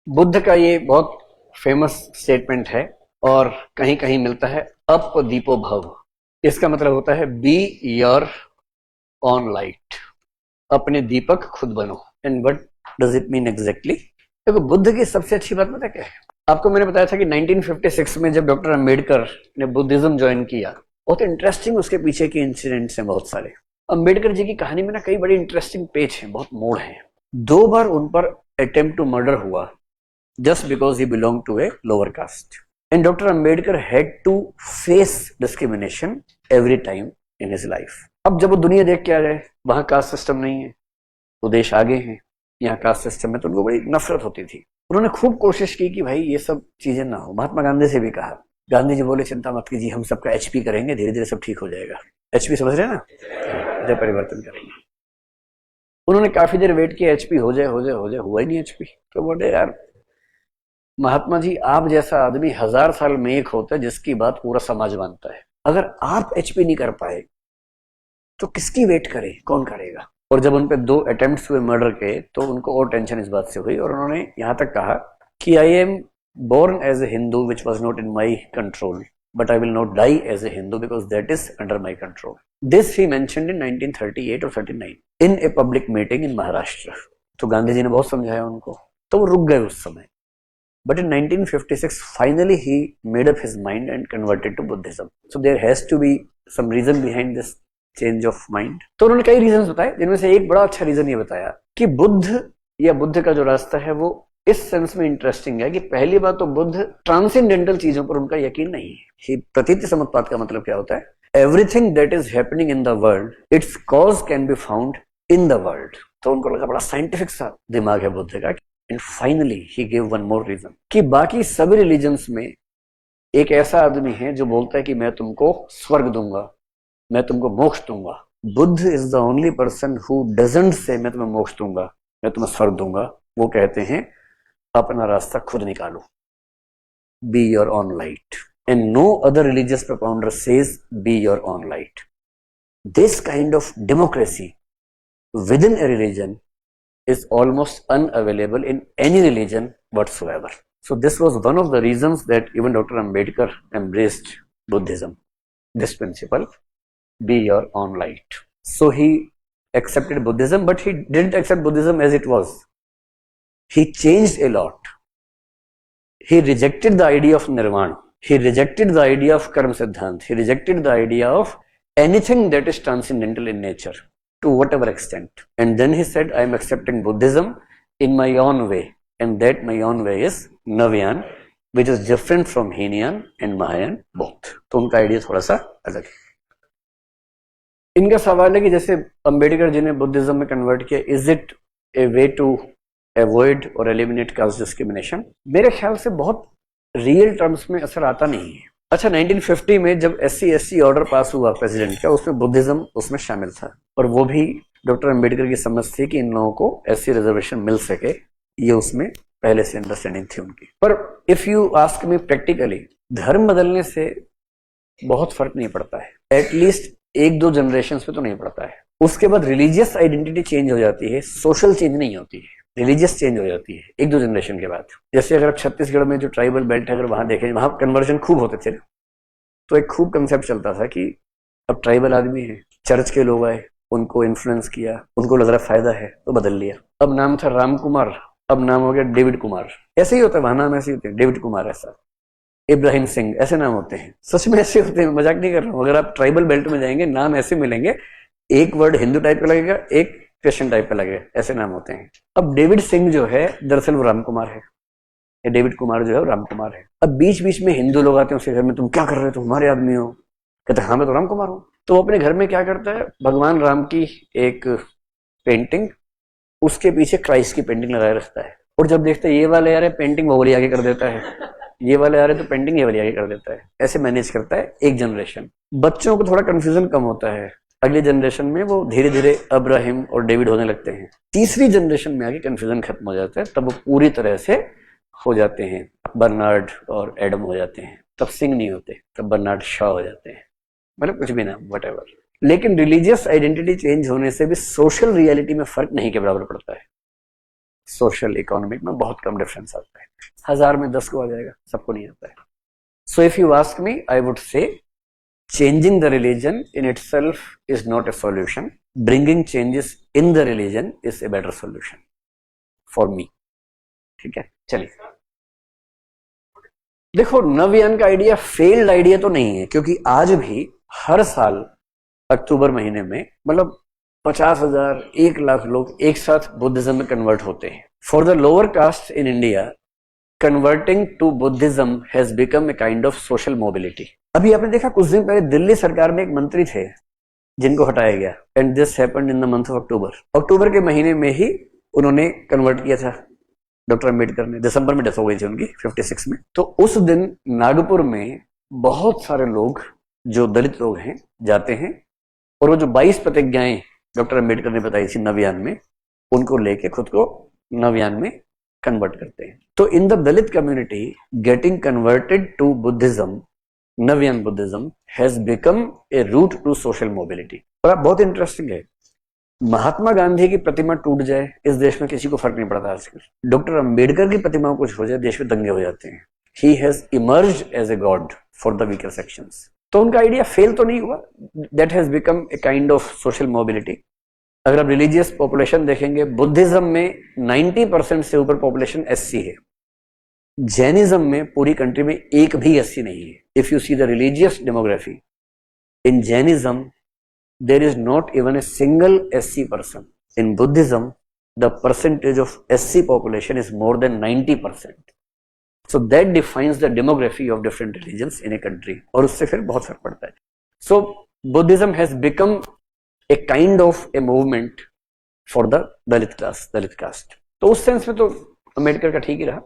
बुद्ध का ये बहुत फेमस स्टेटमेंट है और कहीं कहीं मिलता है अप दीपो भव। इसका मतलब होता है बी योर ऑन लाइट, अपने दीपक खुद बनो। And what does it mean exactly? देखो, बुद्ध की सबसे अच्छी बात पता क्या है आपको? मैंने बताया था कि 1956 में जब डॉक्टर अंबेडकर ने बुद्धिज्म ज्वाइन किया, बहुत इंटरेस्टिंग उसके पीछे के इंसिडेंट्स हैं बहुत सारे। अंबेडकर जी की कहानी में ना कई बड़ी इंटरेस्टिंग पेज हैं, बहुत मोड़ हैं। 2 बार उन पर अटेम्प्ट टू मर्डर हुआ just because he belonged to a lower caste. And Dr. Ambedkar had to face discrimination every time in his life. अब जब वो दुनिया देख के आ गए, वहां कास्ट सिस्टम नहीं है, तो देश आगे हैं, यहाँ कास्ट सिस्टम में, तो उनको बड़ी नफरत होती थी। उन्होंने खूब कोशिश की कि भाई ये सब चीजें ना हो। महात्मा गांधी से भी कहा, गांधी जी बोले चिंता मत कीजिए, हम सबका एचपी करेंगे, धीरे धीरे सब ठीक हो जाएगा। एचपी समझ रहे हैं ना, जब परिवर्तन करेंगे। उन्होंने काफी देर वेट किया, एचपी हो जाए हो जाए हो जाए, हुआ ही नहीं एचपी। तो बोले यार महात्मा जी, आप जैसा आदमी 1000 साल में एक होता है जिसकी बात पूरा समाज मानता है। अगर आप एचपी नहीं कर पाए तो किसकी वेट करे, कौन करेगा? और जब उन पे 2 अटेम्प्ट्स हुए मर्डर के, तो उनको और टेंशन इस बात से हुई और उन्होंने यहां तक कहा कि I am born as a Hindu which was not in my control, but I will not die as a Hindu because that is under my control. This he mentioned in 1938 और 39 in a public meeting in Maharashtra. तो गांधी जी ने बहुत समझाया उनको, तो वो रुक गए उस समय। But in 1956, finally he made up his mind and converted to Buddhism. So there has to be some reason behind this change of mind. तो उन्होंने कई रीजंस बताए, जिनमें से एक बड़ा अच्छा रीजन ये बताया कि बुद्ध या बुद्ध का जो रास्ता है वो इस सेंस में इंटरेस्टिंग है कि पहली बात तो बुद्ध ट्रांसेंडेंटल चीजों पर उनका यकीन नहीं है। प्रतीति समुत्पाद का मतलब क्या होता है? Everything that is happening in the world, it's cause can be found in the world. तो उनको लगा बड़ा साइंटिफिक सा दिमाग है बुद्ध का। And finally he give one more reason कि बाकी सभी रिलीजन्स में एक ऐसा आदमी है जो बोलता है कि मैं तुमको स्वर्ग दूंगा, मैं तुमको मोक्ष दूंगा। Buddha is the only person who doesn't say मैं तुम्हें मोक्ष दूंगा, मैं तुम्हें स्वर्ग दूंगा। वो कहते हैं अपना रास्ता खुद निकालो, be your own light. And no other religious propounder says be your own light. This kind of democracy within a religion is almost unavailable in any religion whatsoever. So this was one of the reasons that even Dr. Ambedkar embraced Buddhism. This principle, be your own light. So he accepted Buddhism, but he didn't accept Buddhism as it was. He changed a lot. He rejected the idea of nirvana. He rejected the idea of karma siddhant. He rejected the idea of anything that is transcendental in nature, to whatever extent. And then he said, I am accepting Buddhism in my own way, and that my own way is Navyan, which is different from Hinayan and Mahayan both. तो उनका idea थोड़ा सा अलग है। इनका सवाल है कि जैसे अंबेडकर जी ने बुद्धिज्म में कन्वर्ट किया, is it a way to avoid और एलिमिनेट कास्ट डिस्क्रिमिनेशन? मेरे ख्याल से बहुत रियल टर्म्स में असर आता नहीं है। अच्छा, 1950 में जब SC/ST ऑर्डर पास हुआ प्रेसिडेंट का, उसमें बुद्धिज्म उसमें शामिल था, और वो भी डॉक्टर अंबेडकर की समझ थी कि इन लोगों को SC रिजर्वेशन मिल सके, ये उसमें पहले से अंडरस्टैंडिंग थी उनकी। पर if you ask me practically, धर्म बदलने से बहुत फर्क नहीं पड़ता है, एटलीस्ट 1-2 जनरेशन पे तो नहीं पड़ता है। उसके बाद रिलीजियस आइडेंटिटी चेंज हो जाती है, सोशल चेंज नहीं होती है, रिलीजियस चेंज हो जाती है 1-2 जनरेशन के बाद। जैसे अगर आप छत्तीसगढ़ में जो ट्राइबल बेल्ट है, अगर वहां देखें, वहां कन्वर्जन खूब होते थे, तो एक खूब कंसेप्ट चलता था कि अब ट्राइबल आदमी है, चर्च के लोग आए, उनको इन्फ्लुएंस किया, उनको लग रहा फायदा है तो बदल लिया। अब नाम था राम कुमार, अब नाम हो गया डेविड कुमार। ऐसे ही होता है, वहां नाम ऐसे ही होते हैं, डेविड कुमार ऐसा, इब्राहिम सिंह, ऐसे नाम होते हैं, सच में ऐसे होते हैं, मजाक नहीं कर रहा हूं। अगर आप ट्राइबल बेल्ट में जाएंगे, नाम ऐसे मिलेंगे, एक वर्ड हिंदू टाइप का लगेगा, एक क्रिश्चियन टाइप का लगेगा, ऐसे नाम होते हैं। अब डेविड सिंह जो है, दरअसल वो राम कुमार है, या डेविड कुमार जो है वो राम कुमार है। अब बीच बीच में हिंदू लोग आते हैं उसके घर में, तुम क्या कर रहे हो, तुम हमारे आदमी हो? कहते हाँ मैं तो राम कुमार हूं। तो अपने घर में क्या करता है, भगवान राम की एक पेंटिंग, उसके पीछे क्राइस्ट की पेंटिंग लगाए रखता है, और जब देखता है ये वाले यार पेंटिंग वो वाली आगे कर देता है, ये वाले आ रहे तो पेंटिंग ये वाली आगे कर देता है। ऐसे मैनेज करता है एक जनरेशन। बच्चों को थोड़ा कंफ्यूजन कम होता है, अगली जनरेशन में वो धीरे धीरे अब्राहिम और डेविड होने लगते हैं। तीसरी जनरेशन में आगे कंफ्यूजन खत्म हो जाता है, तब वो पूरी तरह से हो जाते हैं, बर्नार्ड और एडम हो जाते हैं। तब सिंह नहीं होते, तब बर्नार्ड शॉ हो जाते हैं, मतलब कुछ भी नाम व्हाटएवर। लेकिन रिलीजियस आइडेंटिटी चेंज होने से भी सोशल रियलिटी में फर्क नहीं के बराबर पड़ता है, सोशल इकोनॉमिक में बहुत कम डिफरेंस आता है। 1000 में 10 को आ जाएगा, सबको नहीं आता है। So if you ask me, I would say changing the religion in itself is not a solution. Bringing changes in the religion is a better solution for me. ठीक है, चलिए। देखो, नवयान का आइडिया फेल्ड आइडिया तो नहीं है, क्योंकि आज भी हर साल अक्टूबर महीने में मतलब 50,000 1,00,000 लोग एक साथ बुद्धिज्म में कन्वर्ट होते हैं। For the lower caste in India, converting to Buddhism has become a kind of social mobility. अभी आपने देखा कुछ दिन पहले दिल्ली सरकार में एक मंत्री थे जिनको हटाया गया, and this happened in the month of October. अक्टूबर के महीने में ही उन्होंने कन्वर्ट किया था डॉक्टर अंबेडकर ने। दिसंबर में डेथ हो गई थी उनकी 56 में। तो उस दिन नागपुर में बहुत सारे लोग जो दलित लोग हैं जाते हैं, और वो जो 22 प्रतिज्ञाएं डॉक्टर अंबेडकर ने बताई थी नवयान में, उनको लेके खुद को नवयान में कन्वर्ट करते हैं। तो in the Dalit community, getting converted to Buddhism, Navayana Buddhism has become a route to social mobility. और अब बहुत इंटरेस्टिंग है, महात्मा गांधी की प्रतिमा टूट जाए इस देश में किसी को फर्क नहीं पड़ता आजकल। डॉक्टर अंबेडकर की प्रतिमा कुछ हो जाए, देश में दंगे हो जाते हैं। He has emerged as a god for the weaker sections. तो उनका आइडिया फेल तो नहीं हुआ, that has become a kind of social mobility. अगर आप रिलीजियस पॉपुलेशन देखेंगे, बुद्धिज्म में 90% से ऊपर पॉपुलेशन एससी है। जैनिज्म में पूरी कंट्री में एक भी एससी नहीं है। If you see the religious demography in Jainism, there is not even a single SC person. In Buddhism, the percentage of SC population is more than 90%. So that defines the demography of different religions in a country. और उससे फिर बहुत फर्क पड़ता है। So Buddhism has become a kind of a movement for the Dalit class, Dalit caste. तो उस sense में तो अम्बेडकर का ठीक ही रहा।